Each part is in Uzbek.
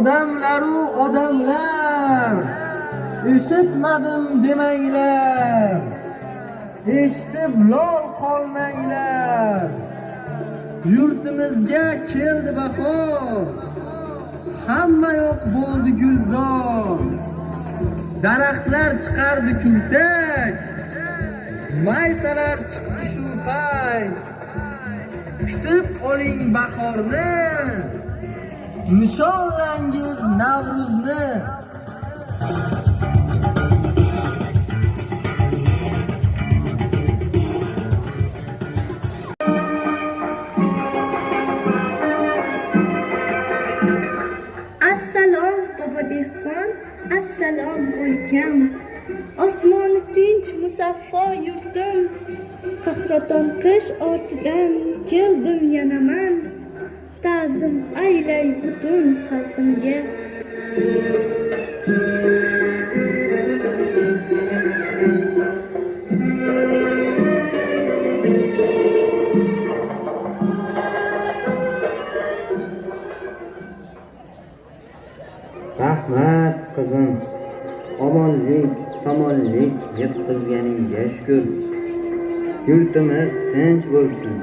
Odamlaru odamlar, eshitmadim demanglar, eshitib lol qolmanglar. Yurtimizga keldi bahor, hamma yoq bo'ldi gulzor. Daraxtlar chiqardi kurtak, maysalar chiqdi shu payt. Kutib oling bahorni, nishonlangiz Navruzni. Assalom bobo dehqon, assalom o'lkam. Osmoni tinch musaffo yurtim, qahraton qish ortidan keldim yana man. Ta'zim aylay butun xalqimga. Rahmat qizim, omonlik, somonlik yetkazganingga shukr. Yurtimiz tinch bo'lsin,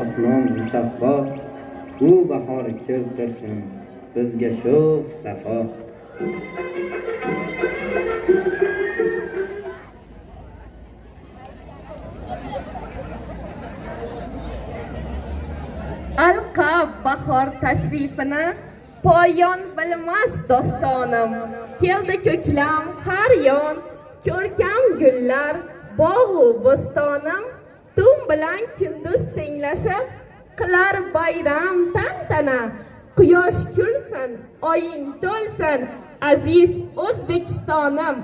osmon musaffo, u bahor keltirsin bizga sho'x safo. Alqab bahor tashrifini, poyon bilmas dostonim. Keldi ko'klam har yon, ko'rkam gullar, bog'u bo'stonim. Tun bilan kunduz tenglashib, qilar bayram tantana. Quyosh kulsin, oying to'lsin, aziz O'zbekistonim.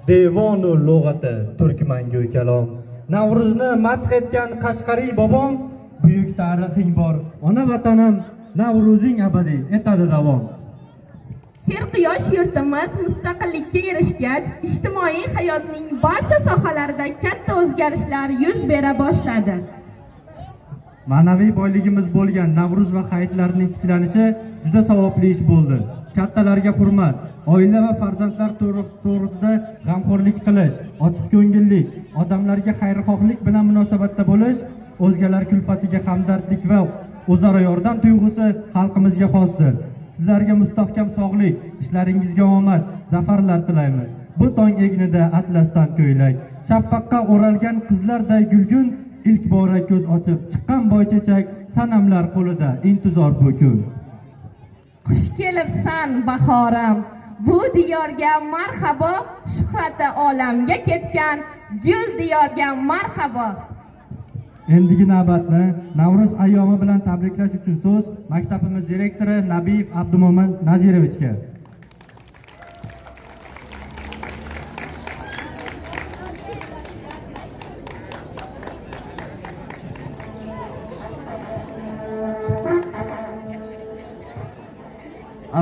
Devonu lug'ati turkmango'y kalom, Navruzni madh etgan Qashqariy bobom. Buyuk tarixing bor, ona vatanim, Navruzing abadiy etadi davom. Serquyosh yurtimiz mustaqillikka erishgach, ijtimoiy hayotning barcha sohalarida katta o'zgarishlar yuz bera boshladi. Ma'naviy boyligimiz bo'lgan Navruz va hayitlarning tiklanishi juda savobli ish bo'ldi. Kattalarga hurmat, oila va farzandlar to'g'risida g'amxo'rlik qilish, ochiq ko'ngillik, odamlarga xayrixohlik bilan munosabatda bo'lish, o'zgalar kulfatiga hamdardlik va o'zaro yordam tuyg'usi xalqimizga xosdir. Sizlarga mustahkam sog'lik, ishlaringizga omad, zafarlar tilaymiz. Bu tong egnida atlasdan ko'ylak, shaffaqqa o'ralgan qizlarday gulgun, ilk bora ko'z ochib chiqqan boychechak, sanamlar qo'lida intizor bu kun. Xush kelibsan bahorim, bu diyorga marhabo, shuhrati olamga ketgan gul diyorga marhabo. Endigi navbatni Navruz ayyomi bilan tabriklash uchun so'z maktabimiz direktori Nabiyev Abdumo'min Nazirovichga.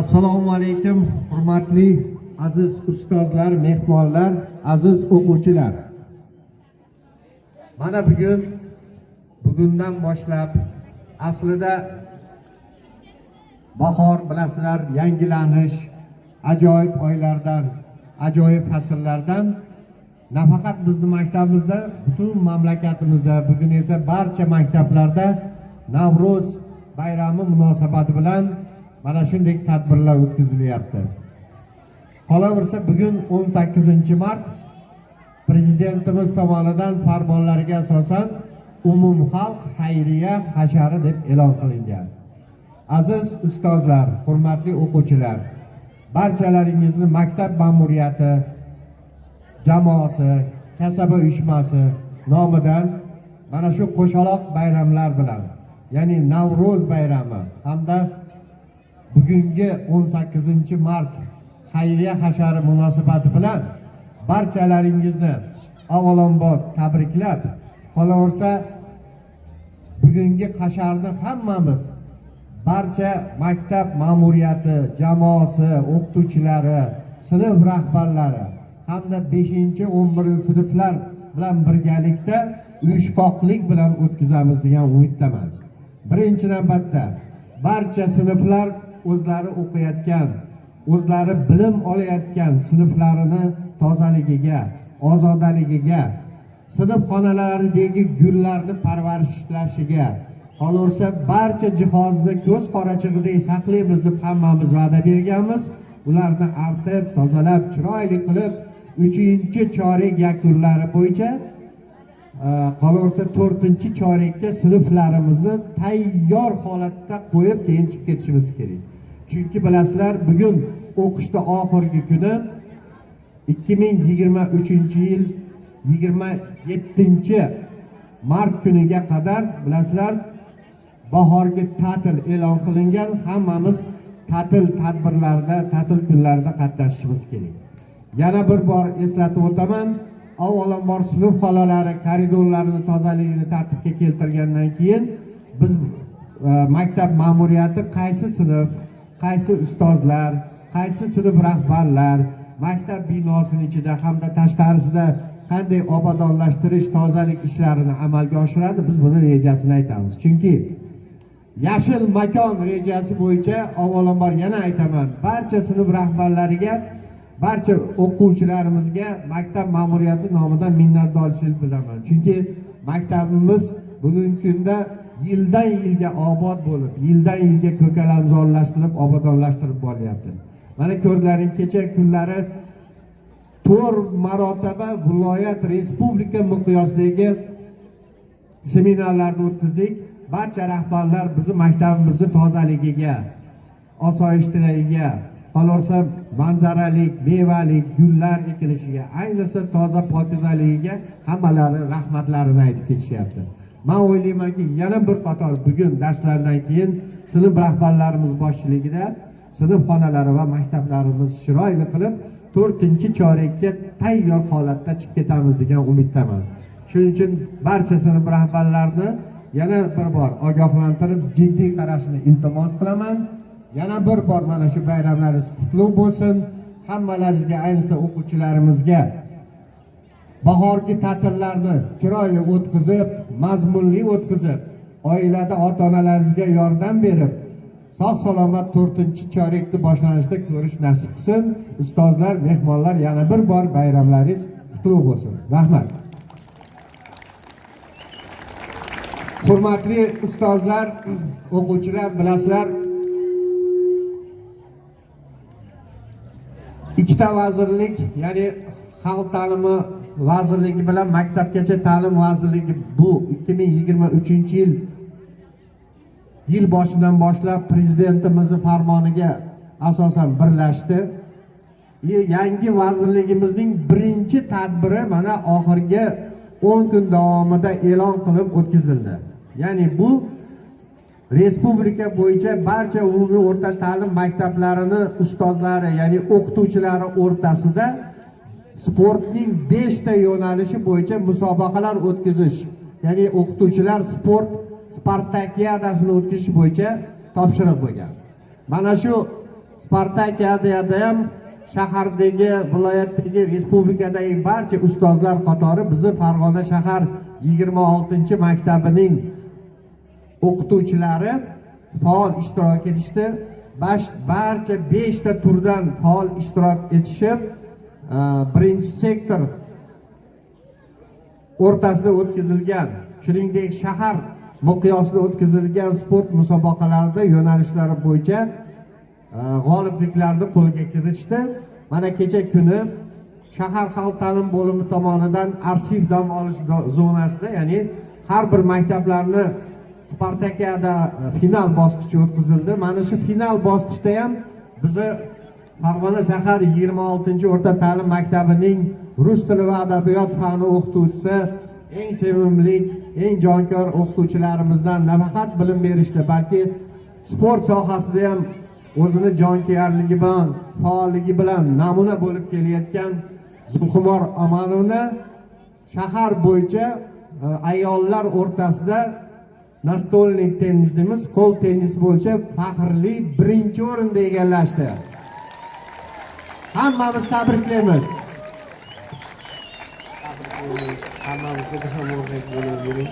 Assalomu alaykum, hurmatli aziz ustozlar, mehmonlar, aziz o'quvchilar. Mana bugundan boshlab aslida bahor bilasizlar, yangilanish, ajoyib oylardan, ajoyib fasllardan nafaqat bizning maktabimizda, butun mamlakatimizda, bugun esa barcha maktablarda Navruz bayrami munosabati bilan mana shunday tadbirlar o'tkazilyapti. Qolaversa bugun 18-mart prezidentimiz tomonidan farmonlariga asosan umumxalq xayriya hashari deb e'lon qilingan. Aziz ustozlar, hurmatli o'quvchilar, barchalaringizni maktab ma'muriyati, jamoasi, kasaba uyushmasi nomidan mana shu qo'shaloq bayramlar bilan, ya'ni Navruz bayrami hamda bugungi 18-mart xayriya hashari munosabati bilan barchalaringizni avvalambor tabriklab, qolaversa bugungi hasharni hammamiz, barcha maktab ma'muriyati, jamoasi, o'qituvchilari, sinf rahbarlari hamda 5-11-sinflar bilan birgalikda uyushqoqlik bilan o'tkazamiz degan umiddaman. Birinchi navbatda barcha sinflar o'zlari o'qiyotgan, o'zlari bilim olayotgan sinflarini tozaligiga, ozodaligiga, sinf xonalaridagi gullarni parvarishlashiga, qolaversa barcha jihozni ko'z qorachig'idek saqlaymiz deb hammamiz va'da berganmiz. Ularni artib, tozalab, chiroyli qilib 3-chorak yakunlari bo'yicha qolaversa 4-chorakka sinflarimizni tayyor holatda qo'yib keyin chiqib ketishimiz kerak. Chunki bilasizlar, bugun o'qishda oxirgi kuni 2023-yil 27-mart kuniga qadar bilasizlar bahorgi ta'til e'lon qilingan. Hammamiz ta'til tadbirlarida, ta'til kunlarida qatnashishimiz kerak. Yana bir bor eslatib o'taman, avvalambor sinf xonalari, koridorlarini tozaligini tartibga keltirgandan keyin biz maktab ma'muriyati qaysi sinf, qaysi ustozlar, qaysi sinf rahbarlar maktab binosining ichida hamda tashqarisida qanday obodonlashtirish, tozalik ishlarini amalga oshiradi, biz buni rejasini aytamiz. Chunki yashil makon rejasi bo'yicha avvalambor yana aytaman, barcha sinf rahbarlariga, barcha o'quvchilarimizga maktab ma'muriyati nomidan minnatdorchilik bildiraman. Chunki maktabimiz bugungi kunda yildan yilga obod bo'lib, yildan yilga ko'kalamzorlashtirib, obodonlashtirib boryapti. Mana ko'rdilaring, kecha kunlari 4 marotaba viloyat, respublika miqyosidagi seminarlarni o'tkazdik. Barcha rahbarlar bizni maktabimizni tozaligiga, osoyishtaligiga, qolaversa manzaralik, mevalik, gullar ekilishiga, ayniqsa toza pokizaligiga hammalari rahmatlarini aytib ketishyapti. Men o'ylaymanki, yana bir qator bugun darslardan keyin sinf rahbarlarimiz boshchiligida sinf xonalari va maktablarimiz chiroyli qilib 4-chorakka tayyor holatda chiqib ketamiz degan umiddaman. Shuning uchun barcha sinf rahbarlarini yana bir bor ogohlantirib, jiddiy qarashni iltimos qilaman. Yana bir bor mana shu bayramlaringiz qutlug' bo'lsin. Hammalaringizga, ayniqsa o'quvchilarimizga bahorgi ta'tillarni chiroyli o'tkazib, mazmunli o'tkazib, oilada ota-onalaringizga yordam berib, sog'-salomat 4-chorakni boshlanishida ko'rish nasib qilsin. Ustozlar, mehmonlar, yana bir bor bayramlaringiz qutlug' bo'lsin. Rahmat. Hurmatli ustozlar, o'quvchilar, bilasizlar, ikkita vazirlik, ya'ni Xalq ta'limi vazirligi bilan Maktabgacha ta'lim vazirligi bu 2023-yil boshidan boshlab prezidentimizning farmoniga asosan birlashdi. Yangi vazirligimizning birinchi tadbiri mana oxirgi 10 kun davomida e'lon qilib o'tkazildi. Ya'ni bu respublika bo'yicha barcha umumiy o'rta ta'lim maktablarining ustozlari, ya'ni o'qituvchilari o'rtasida sportning 5 ta yo'nalishi bo'yicha musobaqalar o'tkazish, ya'ni o'qituvchilar sport Spartakiyadasini o'tkazish bo'yicha topshiriq bo'lgan. Mana shu Spartakiyada ham shahardagi, viloyatdagi, respublikadagi barcha ustozlar qatori bizni Farg'ona shahar 26-maktabining o'qituvchilari faol ishtirok etishdi. Barcha 5 ta turdan faol ishtirok etishib, birinchi sektor o'rtasida o'tkazilgan, shuningdek shahar miqyosida o'tkazilgan sport musobaqalarida yo'nalishlari bo'yicha g'olibliklarni qo'lga kiritishdi. Mana kecha kuni shahar xalq ta'lim bo'limi tomonidan arxiv dam olish zonasida, ya'ni har bir maktablarni Spartakiyada final bosqichi o'tkazildi. Mana shu final bosqichda ham bizni Farg'ona shahar 26-o'rta ta'lim maktabining rus tili va adabiyot fani o'qituvchisi, eng sevimli, eng jonkor o'qituvchilarimizdan nafaqat bilim berishda, balki sport sohasida ham o'zini jonkuyarligi bilan, faolligi bilan namuna bo'lib kelayotgan Zulqumor Amanovni shahar bo'yicha ayollar o'rtasida nastolnik tennis deymiz, qo'l tennis bo'yicha faxrli birinchi o'rinni egallashdi. Hammamiz tabriklaymiz. Hammamizga ham o'rnak bo'ling.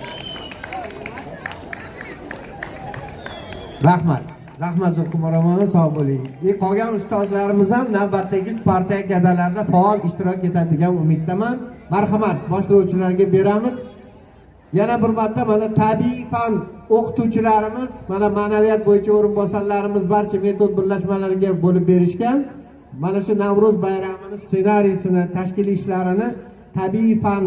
Rahmat. Rahmat Zulqumoromon, sog' bo'ling. Qolgan ustozlarimiz ham navbatdagi Spartak gadalarida faol ishtirok etadi degan umiddaman. Marhamat, boshlovchilarga beramiz. Yana bir marta mana tabiiy fan o'qituvchilarimiz, mana ma'naviyat bo'yicha o'rinbosarlarimiz barcha metod birlashmalariga bo'lib berishgan. Mana shu Navro'z bayramini ssenariysini, tashkiliy ishlarini tabiiy fan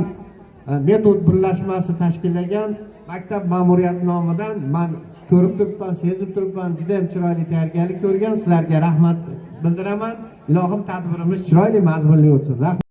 metod birlashmasi tashkillagan maktab ma'muriyati nomidan men ko'rib turibman, sezib turibman, juda ham chiroyli tayyorgarlik ko'rgan. Sizlarga rahmat bildiraman. Ilohim tadbirimiz chiroyli, mazmunli o'tsin. Rahmat.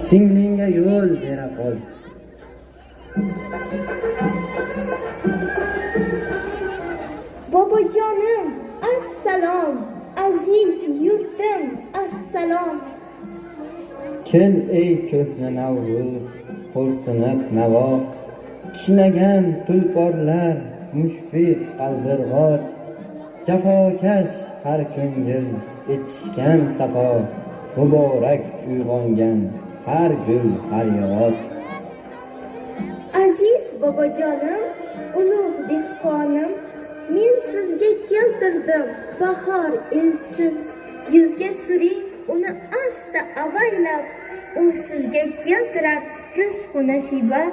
Singlingga yo'l bera qol. Bobojonim, assalom. Aziz yurtim, assalom. Kel ey ko'hna Navruz, xo'rsinib navo, kishnagan tulporlar, mushfiq qaldirg'och, jafokash har ko'ngil etishgan safo, muborak uyg'ongan har gul, har yog'och. Aziz bobojonim, ulug' dehqonim, men sizga keltirdim bahor elchsin. Yuzga suring uni asta avaylab, u sizga keltirar rizq va nasiba.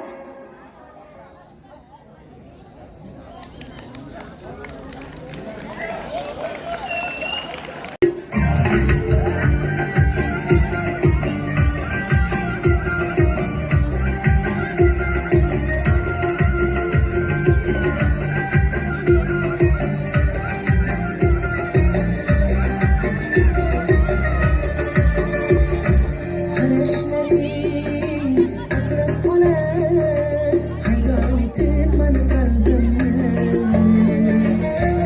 Qarashlaring aqlim olar, hayron etib mani qalbimni.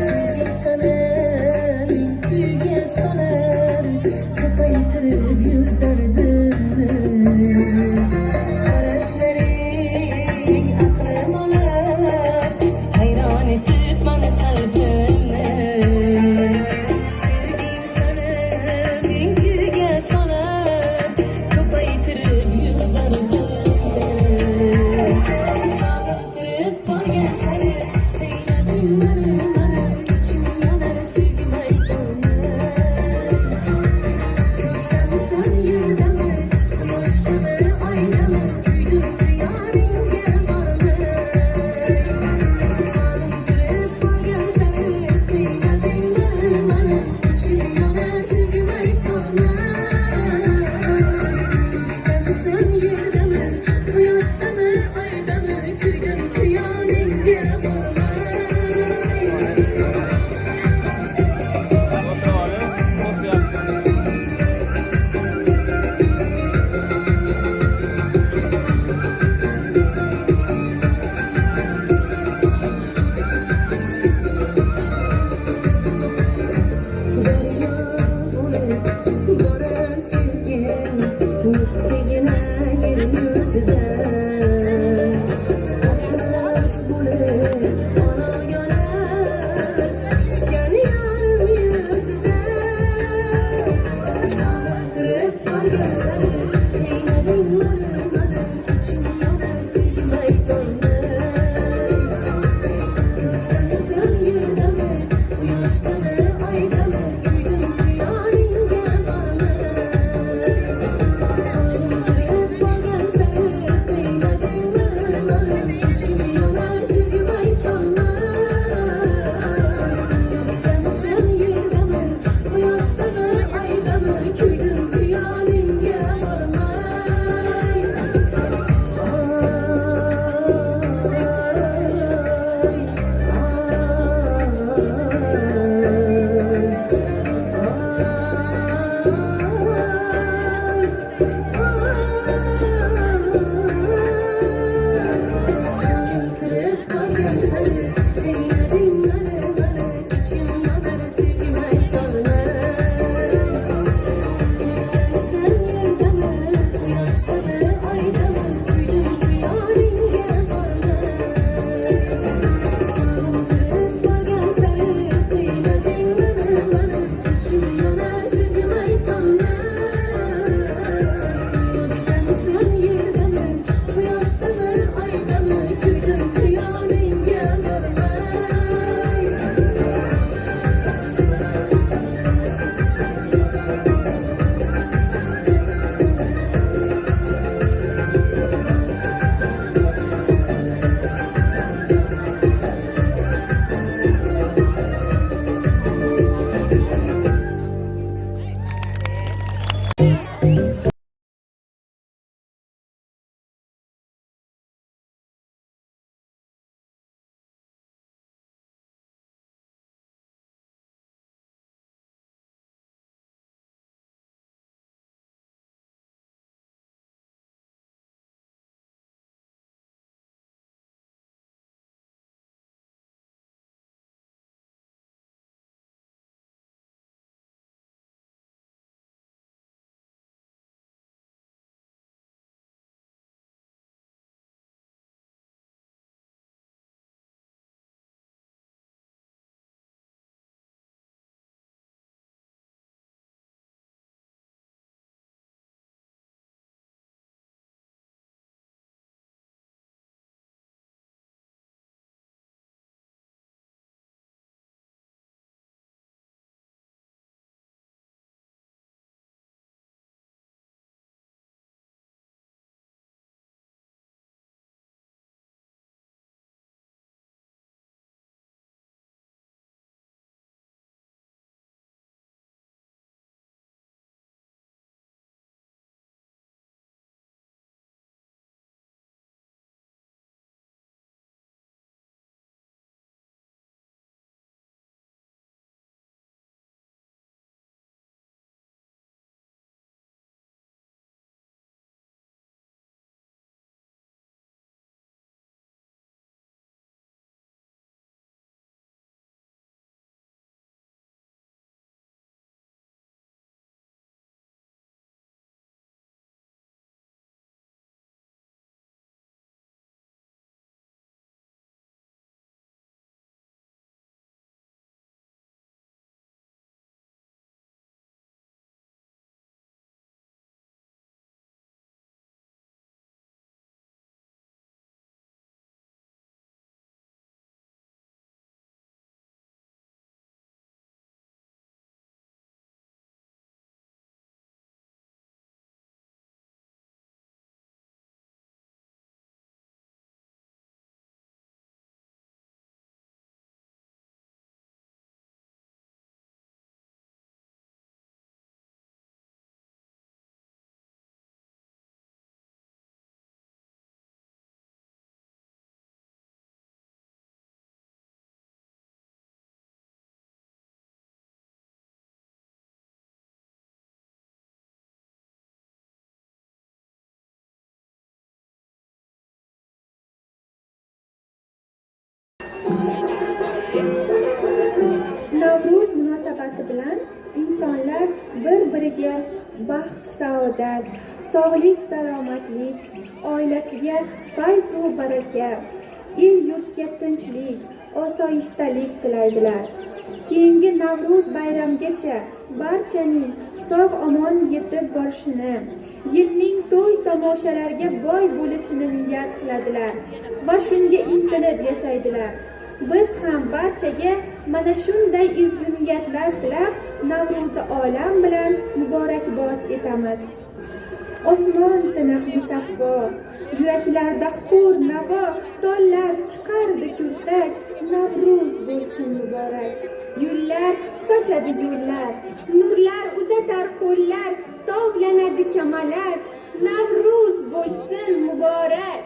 Sevgi sananing kuyga solar, ko'paytirib yuz dardimni. Qarashlaring aqlim olar, hayron etib mani qalbimni. Sevging sananing kuyga solar, ko'paytirib yuz dardimni. Sog'intirib borgan sari qiynadim mani, ichim yonar sevgim aytolmay. Ko'chdamisan yerdami, quyoshgami, oydami, kuydim tuyoningga bormay. Sog'intirib borgan sari qiynadim mani, ichim yonar sevgim aytolmay. Ko'chdamisan yerdami, quyoshgami, oydami, kuydim tuyoningga bormay. Daryo bo'lib borar sevgim, bittagina yer yuzida. Ochmas bo'lib onagonar, kutgan yorim yuzida. Sog'intirib borgan sari qiynading mani, ichim yonar sevgim aytolmay. Ko'chdamisan yerdami, quyoshgami, oydami, kuydim tuyoningga bormay. o'ziga baxt saodat, sog'lik salomatlik, oilasiga fayzu baraka, el yurtga tinchlik, osoyishtalik tilaydilar. Keyingi Navro'z bayramgacha barchaning sog' omon yetib borishini, yilning to'y tomoshalarga boy bo'lishini niyat qiladilar va shunga intilib yashaydilar. Biz ham barchaga mana shunday ezgu niyatlar tilab, Navro'zi olam bilan muborakbod etamiz. Osmon tiniq musaffo, yuraklarda hur navo, tollar chiqardi kurtak, Navro'z bo'lsin muborak. Gullar sochadi yo'llar, nurlar uzatar qo'llar, tovlanadi kamalak, Navro'z bo'lsin muborak.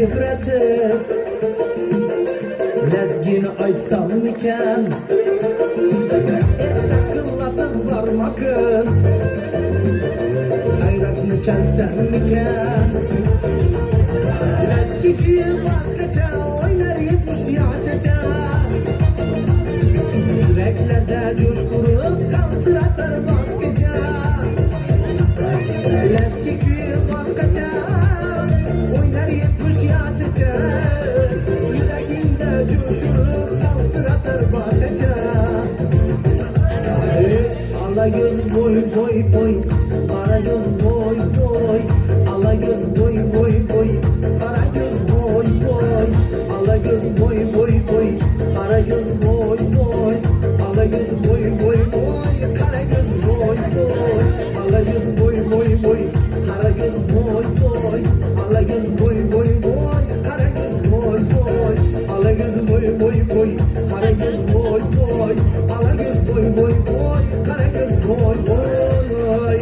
tebratib lazgini aytsammikan shaqillatib barmoqin hayratni chalsammikan lazgi kuyi boshqacha o'ynar 70 yoshgacha yuraklarda jo'sh urib qaltiratar boshqacha lazgi kuyi boshqacha o'ynar 70 yoshgacha yuragingda jo'sh urib qaltiratar boshqacha ala göz boy boy boy qara göz boy boy ala göz boy boy boy qara göz boy boy ala göz boy boy boy qara göz boy boy ala göz boy boy boy qara göz boy boy ala göz boy boy boy qara göz boy boy ala göz boy boy boy qara göz boy boy ala göz boy boy boy qara göz boy boy ala göz boy boy boy qara göz boy boy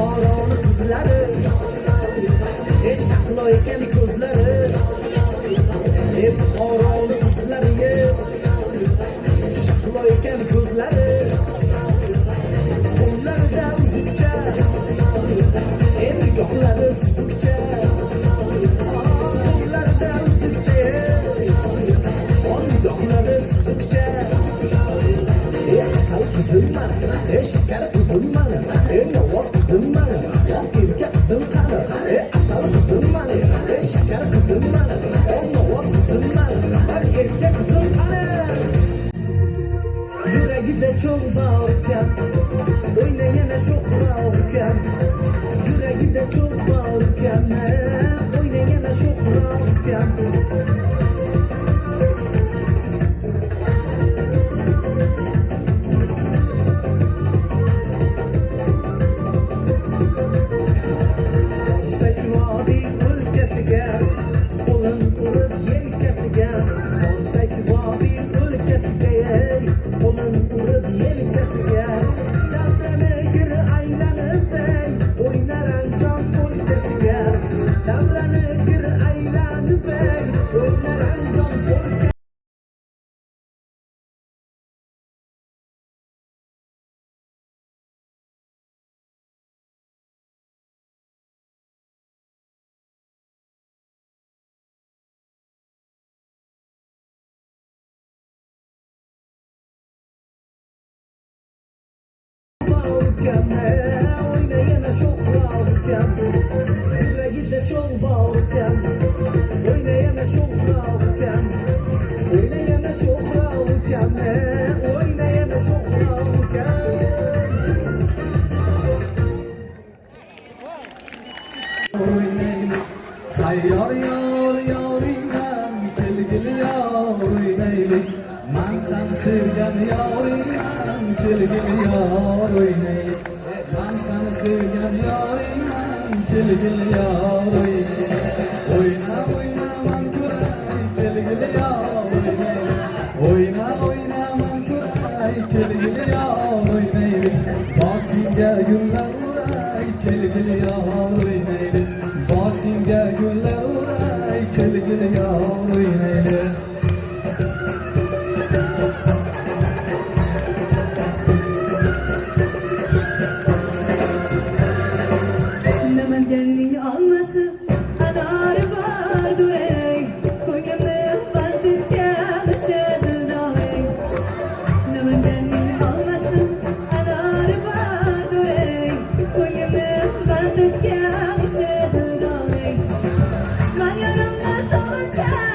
Oroni qizlari shahlo ekan ko'zlari oroni qizlari shahlo ekan ko'zlari qo'llarida uzukcha nigohlari suzukcha qo'llarida uzukcha nigohlari suzukcha asal qizim mana shakar qizim mana navoq qizim mana erka qizim qani asal qizim mana shakar qizim mana navoq qizim mana erka qizim qani yuragida cho'g' bor ekan o'yna yana sho'xra ekan yuragida cho'g' bor ekan o'yna yana sho'xra ekan oyna yana sho'xra ekan yuragida cho'g' bor ekan oyna yana sho'xra ekan oyna yana sho'xra ekan oyna yana sho'xra ekan hayyor yor yoringdan kelgili yor o'ynaylik man seni sevgan yoringdan kelgili yor o'ynaylik man seni sevgan yoringdan kelgili yor o'ynaylik o'yna o'yna man ko'ray kelgili yor o'ynaylik o'yna o'yna man ko'ray kelgili yor o'ynaylik boshingga gullar uray kelgili yor o'ynaylik boshingga gullar uray kelgili yor o'ynaylik Namanganning olmasi anori bordur ey ko'nglimni band etgan o'sha dildoring Namanganning olmasi anori bordur ey ko'nglimni band etgan o'sha dildoring man yorimni sog'insam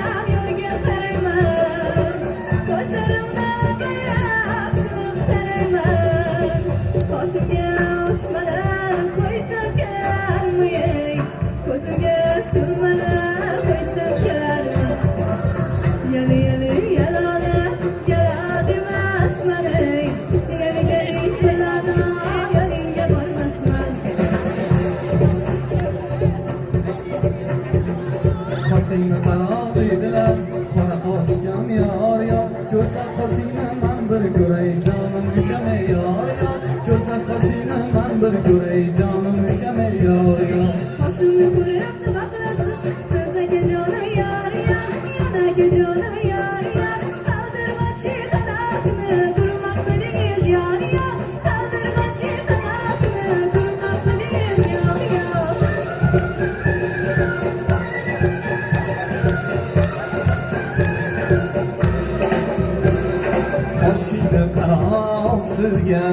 arosiga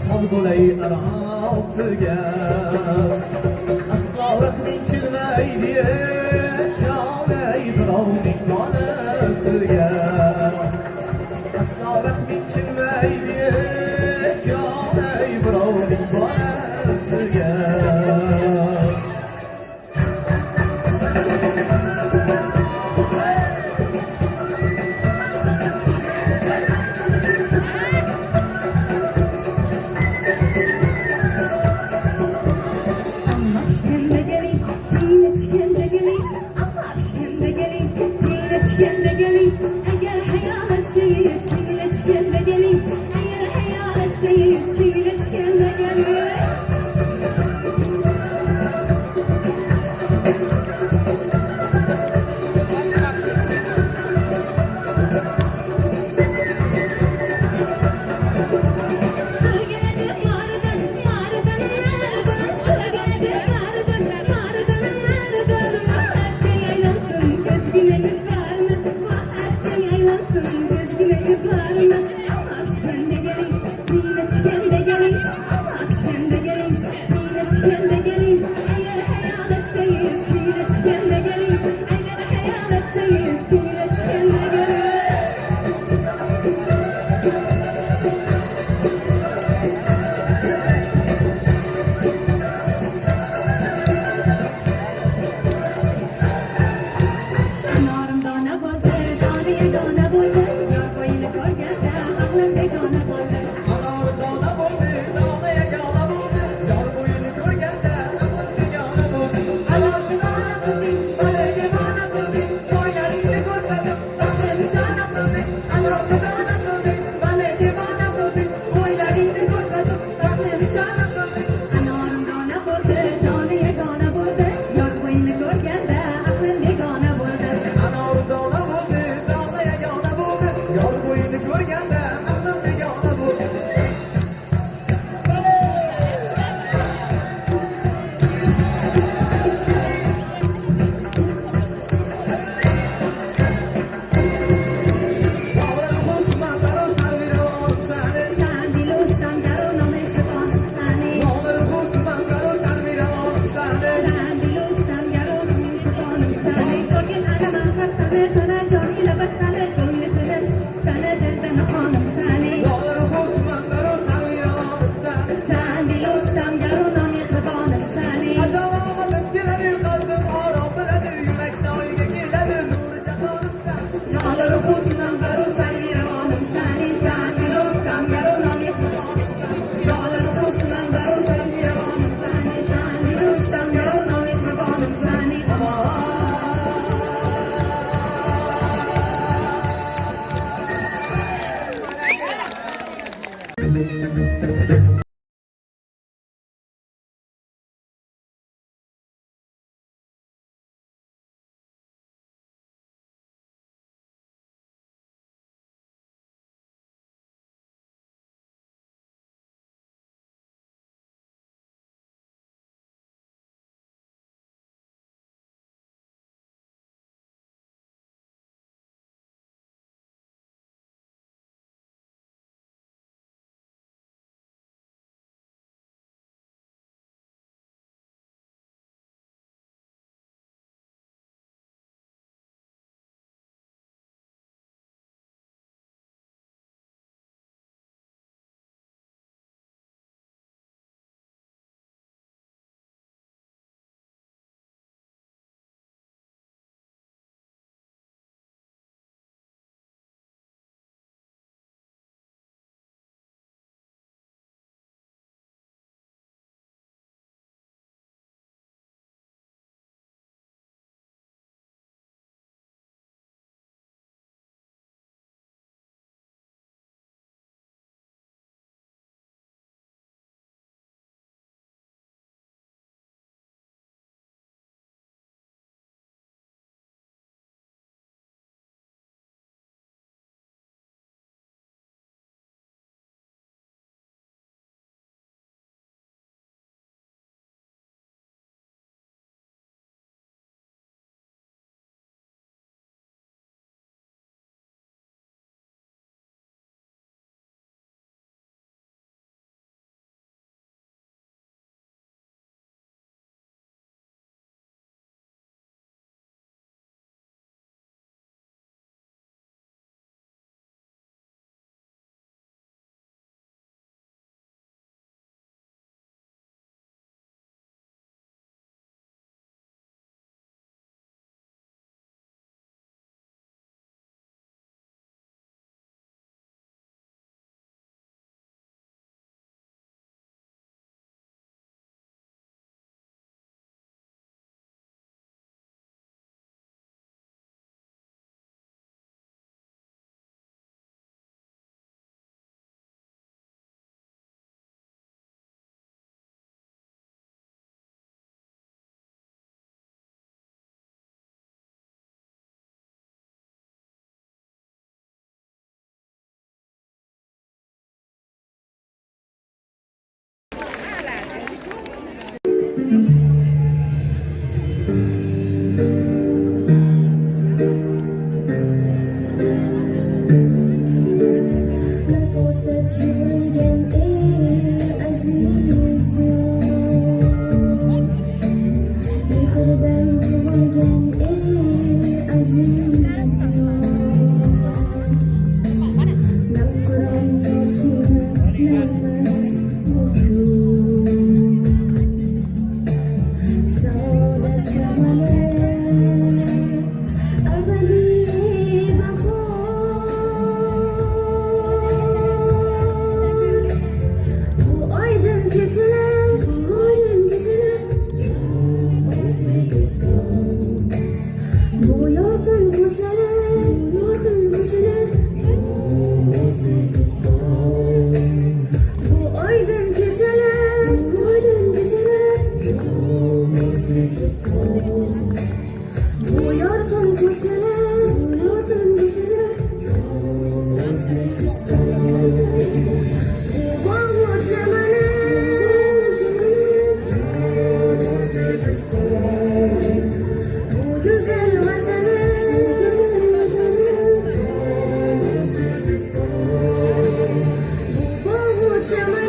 Xol bo'lay arosiga Aslo rahming kelmaydi Chonay birovning bolasiga Aslo rahming kelmaydi Chonay birovning bolasiga tug'ilgan ey aziz diyor, mehrdan tug'ilgan ey aziz diyor, navqiron yoshingni kutmaymiz uchun, saodat shamoli abadiy bahor, bu oydin kechalar, bu yorqin ko'chalar, bu oydin kechalar, bu yorqin ko'chalar, bu bog'ot chamani, bu go'zal vatani, bu bog'ot chamani.